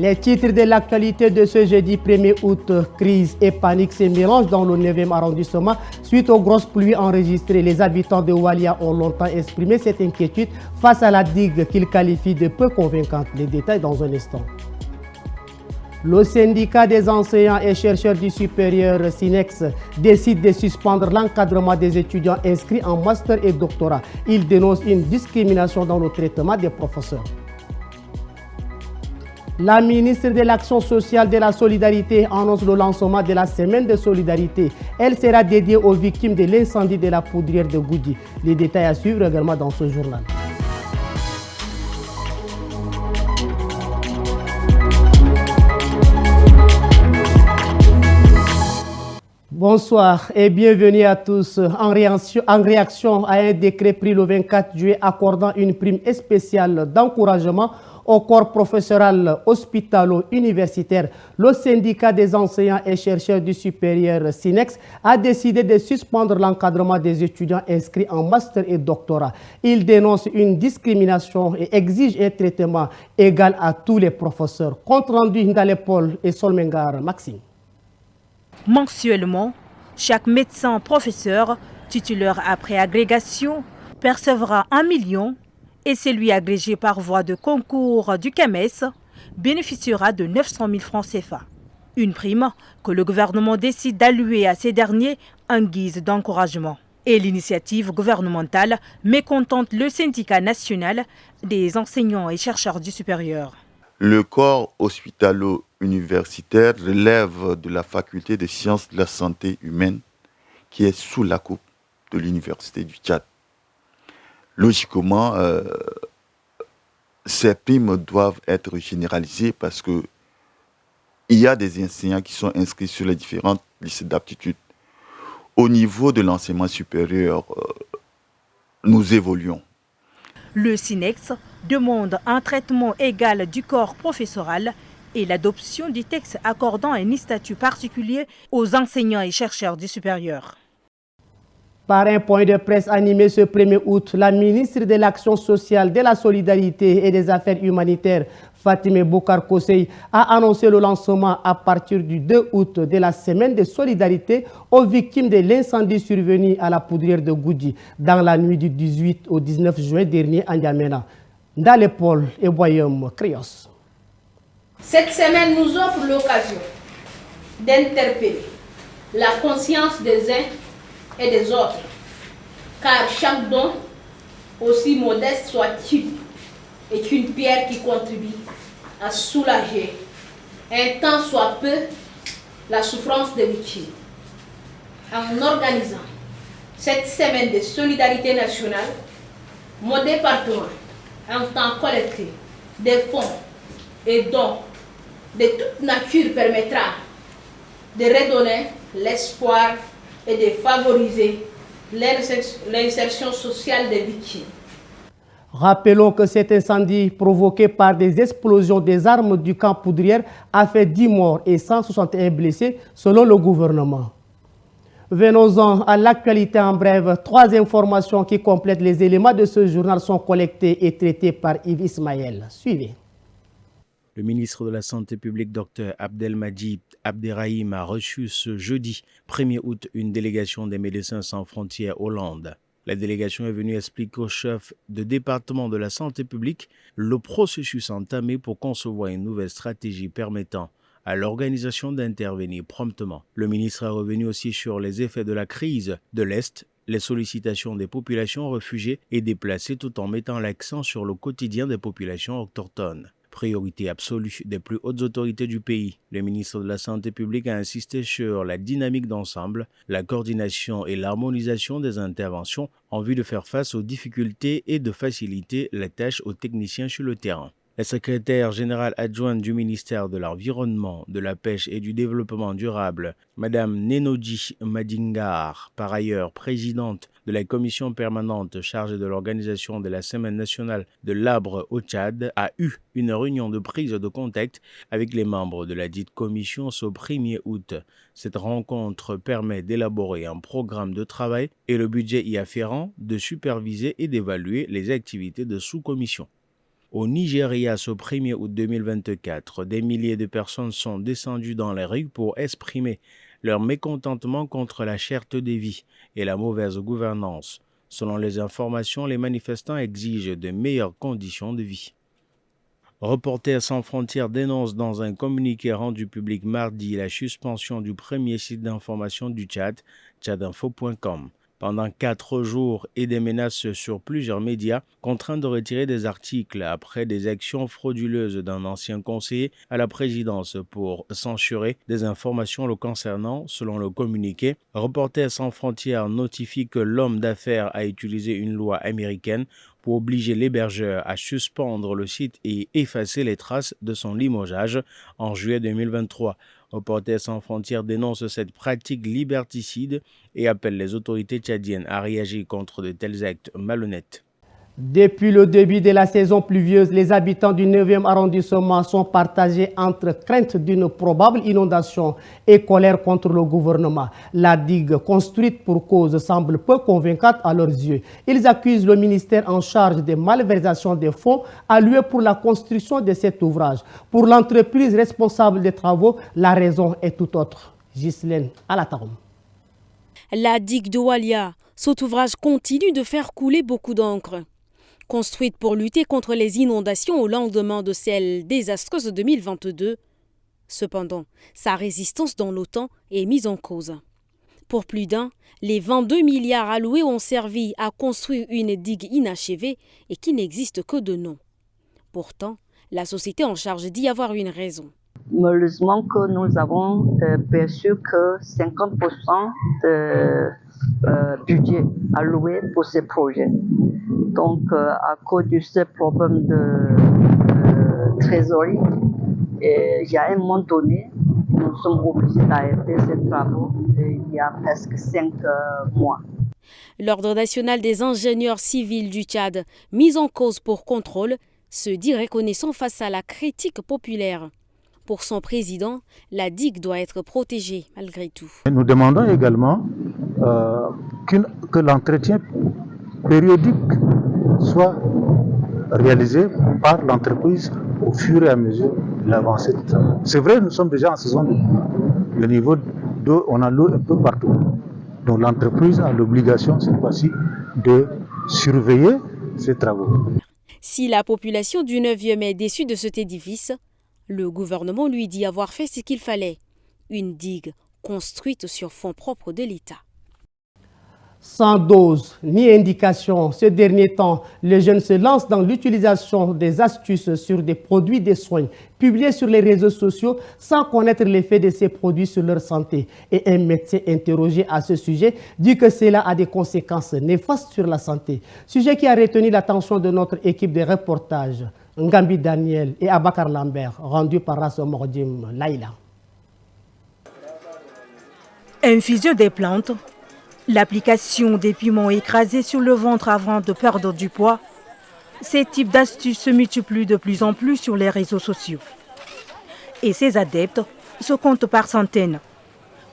Les titres de l'actualité de ce jeudi 1er août, crise et panique se mélangent dans le 9e arrondissement suite aux grosses pluies enregistrées. Les habitants de Walia ont longtemps exprimé cette inquiétude face à la digue qu'ils qualifient de peu convaincante. Les détails dans un instant. Le syndicat des enseignants et chercheurs du supérieur SINEX décide de suspendre l'encadrement des étudiants inscrits en master et doctorat. Il dénonce une discrimination dans le traitement des professeurs. La ministre de l'Action sociale et de la solidarité annonce le lancement de la semaine de solidarité. Elle sera dédiée aux victimes de l'incendie de la poudrière de Goudi. Les détails à suivre également dans ce journal. Bonsoir et bienvenue à tous. En réaction à un décret pris le 24 juillet accordant une prime spéciale d'encouragement au corps professoral hospitalo-universitaire, le syndicat des enseignants et chercheurs du supérieur SINEX a décidé de suspendre l'encadrement des étudiants inscrits en master et doctorat. Il dénonce une discrimination et exige un traitement égal à tous les professeurs. Compte rendu Ndalépol et Solmengar Maxime. Mensuellement, chaque médecin professeur titulaire après agrégation percevra 1 million et celui agrégé par voie de concours du CAMES bénéficiera de 900 000 francs CFA. Une prime que le gouvernement décide d'allouer à ces derniers en guise d'encouragement. Et l'initiative gouvernementale mécontente le syndicat national des enseignants et chercheurs du supérieur. Le corps hospitalo-universitaire relève de la faculté des sciences de la santé humaine qui est sous la coupe de l'université du Tchad. Logiquement, ces primes doivent être généralisées parce qu'il y a des enseignants qui sont inscrits sur les différentes listes d'aptitude. Au niveau de l'enseignement supérieur, nous évoluons. Le SINEX demande un traitement égal du corps professoral et l'adoption du texte accordant un statut particulier aux enseignants et chercheurs du supérieur. Par un point de presse animé ce 1er août, la ministre de l'Action sociale, de la solidarité et des affaires humanitaires, Fatimé Bokar Kosei, a annoncé le lancement à partir du 2 août de la semaine de solidarité aux victimes de l'incendie survenu à la poudrière de Goudi dans la nuit du 18 au 19 juin dernier à N'Djamena, Ndalépol et Boyum Krios. Cette semaine nous offre l'occasion d'interpeller la conscience des uns et des autres, car chaque don, aussi modeste soit-il, est une pierre qui contribue à soulager un tant soit peu la souffrance des victimes. En organisant cette semaine de solidarité nationale, mon département, en tant collectif, des fonds et dons de toute nature permettra de redonner l'espoir et de favoriser l'insertion sociale des victimes. Rappelons que cet incendie provoqué par des explosions des armes du camp poudrière a fait 10 morts et 161 blessés selon le gouvernement. Venons-en à l'actualité en bref. 3 informations qui complètent les éléments de ce journal sont collectées et traitées par Yves Ismaël. Suivez. Le ministre de la Santé publique, Dr Abdelmadjid Abderrahim, a reçu ce jeudi 1er août une délégation des Médecins sans frontières Hollande. La délégation est venue expliquer au chef de département de la santé publique le processus entamé pour concevoir une nouvelle stratégie permettant à l'organisation d'intervenir promptement. Le ministre est revenu aussi sur les effets de la crise de l'Est, les sollicitations des populations réfugiées et déplacées tout en mettant l'accent sur le quotidien des populations autochtones. Priorité absolue des plus hautes autorités du pays. Le ministre de la Santé publique a insisté sur la dynamique d'ensemble, la coordination et l'harmonisation des interventions en vue de faire face aux difficultés et de faciliter la tâche aux techniciens sur le terrain. La secrétaire générale adjointe du ministère de l'Environnement, de la Pêche et du Développement durable, Madame Nenodji Madingar, par ailleurs présidente de la commission permanente chargée de l'organisation de la Semaine nationale de l'arbre au Tchad, a eu une réunion de prise de contact avec les membres de la dite commission ce 1er août. Cette rencontre permet d'élaborer un programme de travail et le budget y afférent, de superviser et d'évaluer les activités de sous-commission. Au Nigeria, ce 1er août 2024, des milliers de personnes sont descendues dans les rues pour exprimer leur mécontentement contre la cherté des vies et la mauvaise gouvernance. Selon les informations, les manifestants exigent de meilleures conditions de vie. Reporters sans frontières dénonce dans un communiqué rendu public mardi la suspension du premier site d'information du Tchad, tchadinfo.com. Pendant 4 jours et des menaces sur plusieurs médias, contraints de retirer des articles après des actions frauduleuses d'un ancien conseiller à la présidence pour censurer des informations le concernant, selon le communiqué. Reporters sans frontières notifie que l'homme d'affaires a utilisé une loi américaine pour obliger l'hébergeur à suspendre le site et effacer les traces de son limogeage en juillet 2023. Reporters sans frontières dénonce cette pratique liberticide et appelle les autorités tchadiennes à réagir contre de tels actes malhonnêtes. Depuis le début de la saison pluvieuse, les habitants du 9e arrondissement sont partagés entre crainte d'une probable inondation et colère contre le gouvernement. La digue construite pour cause semble peu convaincante à leurs yeux. Ils accusent le ministère en charge des malversations des fonds alloués pour la construction de cet ouvrage. Pour l'entreprise responsable des travaux, la raison est tout autre. Ghislaine Alatarom. La digue de Walia, cet ouvrage continue de faire couler beaucoup d'encre. Construite pour lutter contre les inondations au lendemain de celle désastreuse de 2022. Cependant, sa résistance dans le temps est mise en cause. Pour plus d'un, les 22 milliards alloués ont servi à construire une digue inachevée et qui n'existe que de nom. Pourtant, la société en charge d'y avoir une raison. Malheureusement que nous avons perçu que 50% de budget alloué pour ces projets. Donc, à cause de ce problème de trésorerie, il y a un moment donné, nous sommes obligés d'arrêter ces travaux il y a presque 5 mois. L'Ordre national des ingénieurs civils du Tchad, mis en cause pour contrôle, se dit reconnaissant face à la critique populaire. Pour son président, la digue doit être protégée malgré tout. Nous demandons également que l'entretien périodique soit réalisé par l'entreprise au fur et à mesure de l'avancée du travail. C'est vrai, nous sommes déjà en saison de pluie. Le niveau d'eau, on a l'eau un peu partout. Donc l'entreprise a l'obligation cette fois-ci de surveiller ces travaux. Si la population du 9e est déçue de cet édifice, le gouvernement lui dit avoir fait ce qu'il fallait. Une digue construite sur fonds propres de l'État. Sans dose ni indication, ces derniers temps, les jeunes se lancent dans l'utilisation des astuces sur des produits de soins publiés sur les réseaux sociaux sans connaître l'effet de ces produits sur leur santé. Et un médecin interrogé à ce sujet dit que cela a des conséquences néfastes sur la santé. Sujet qui a retenu l'attention de notre équipe de reportage, Ngambi Daniel et Abakar Lambert, rendu par Rasso Mordim Laïla. Infusion des plantes, l'application des piments écrasés sur le ventre avant de perdre du poids, ces types d'astuces se multiplient de plus en plus sur les réseaux sociaux. Et ces adeptes se comptent par centaines,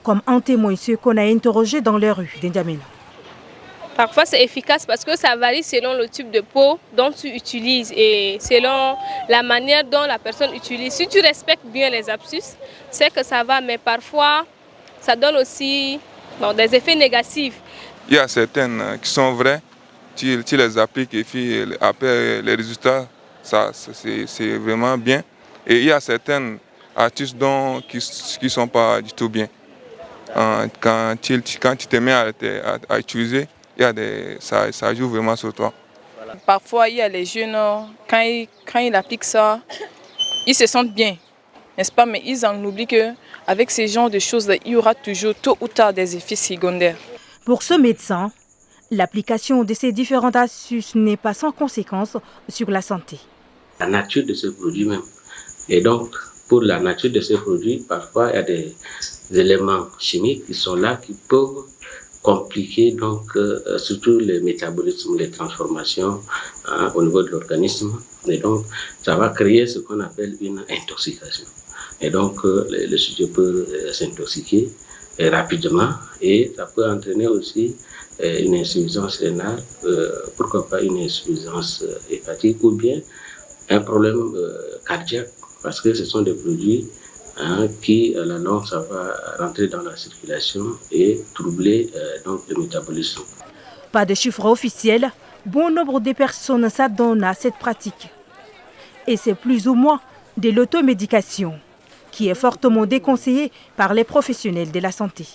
comme en témoignent ceux qu'on a interrogés dans les rues d'Indiamena. Parfois c'est efficace parce que ça varie selon le type de peau dont tu utilises et selon la manière dont la personne utilise. Si tu respectes bien les astuces, c'est que ça va, mais parfois ça donne aussi des effets négatifs. Il y a certaines qui sont vraies, tu les appliques et puis après les résultats, c'est vraiment bien. Et il y a certaines astuces qui ne sont pas du tout bien. Quand tu te mets à utiliser, ça joue vraiment sur toi. Parfois, il y a les jeunes, quand ils appliquent ça, ils se sentent bien, n'est-ce pas? Mais ils en oublient qu'avec ce genre de choses, il y aura toujours tôt ou tard des effets secondaires. Pour ce médecin, l'application de ces différentes astuces n'est pas sans conséquences sur la santé. La nature de ce produit même. Et donc, pour la nature de ce produit, parfois, il y a des éléments chimiques qui sont là, qui peuvent compliquer donc surtout le métabolisme, les transformations au niveau de l'organisme. Et donc, ça va créer ce qu'on appelle une intoxication. Et donc, le sujet peut s'intoxiquer rapidement et ça peut entraîner aussi une insuffisance rénale, pourquoi pas une insuffisance hépatique ou bien un problème cardiaque, parce que ce sont des produits qui, à la longue, ça va rentrer dans la circulation et troubler donc le métabolisme. Pas de chiffres officiels, bon nombre de personnes s'adonnent à cette pratique. Et c'est plus ou moins de l'automédication, qui est fortement déconseillée par les professionnels de la santé.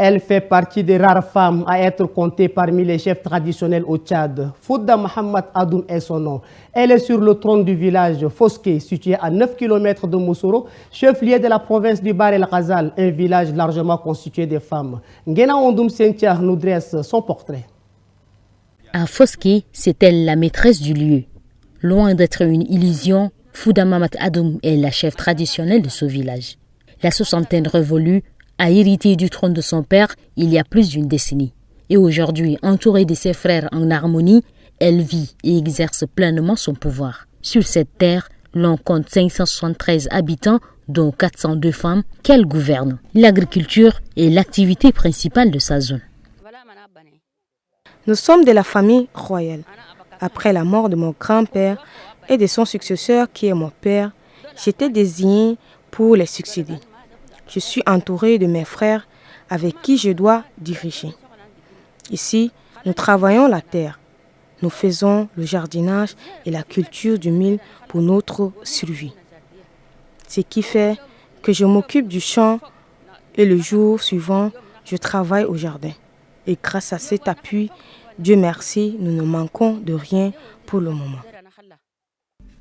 Elle fait partie des rares femmes à être comptée parmi les chefs traditionnels au Tchad. Fouda Mohamed Adoum est son nom. Elle est sur le trône du village Foské, situé à 9 km de Moussoro, chef-lieu de la province du Bahr el-Ghazal, un village largement constitué de femmes. Ngena Ondoum Sentia nous dresse son portrait. À Foské, c'est elle la maîtresse du lieu. Loin d'être une illusion, Fouda Mohamed Adoum est la chef traditionnelle de ce village. La soixantaine révolue a hérité du trône de son père il y a plus d'une décennie. Et aujourd'hui, entourée de ses frères en harmonie, elle vit et exerce pleinement son pouvoir. Sur cette terre, l'on compte 573 habitants, dont 402 femmes, qu'elle gouverne. L'agriculture est l'activité principale de sa zone. Nous sommes de la famille royale. Après la mort de mon grand-père et de son successeur qui est mon père, j'étais désignée pour les succéder. Je suis entourée de mes frères avec qui je dois diriger. Ici, nous travaillons la terre. Nous faisons le jardinage et la culture du mil pour notre survie. Ce qui fait que je m'occupe du champ et le jour suivant, je travaille au jardin. Et grâce à cet appui, Dieu merci, nous ne manquons de rien pour le moment.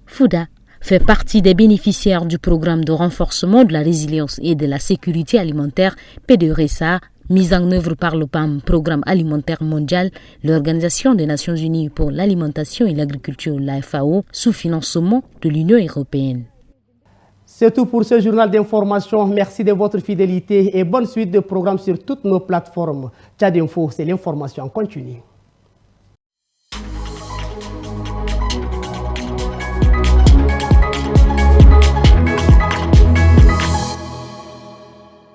Fouda fait partie des bénéficiaires du programme de renforcement de la résilience et de la sécurité alimentaire PDRSA, mis en œuvre par le PAM, Programme alimentaire mondial, l'Organisation des Nations Unies pour l'alimentation et l'agriculture, la FAO, sous financement de l'Union européenne. C'est tout pour ce journal d'information. Merci de votre fidélité et bonne suite de programmes sur toutes nos plateformes. Tchad Info, c'est l'information continue.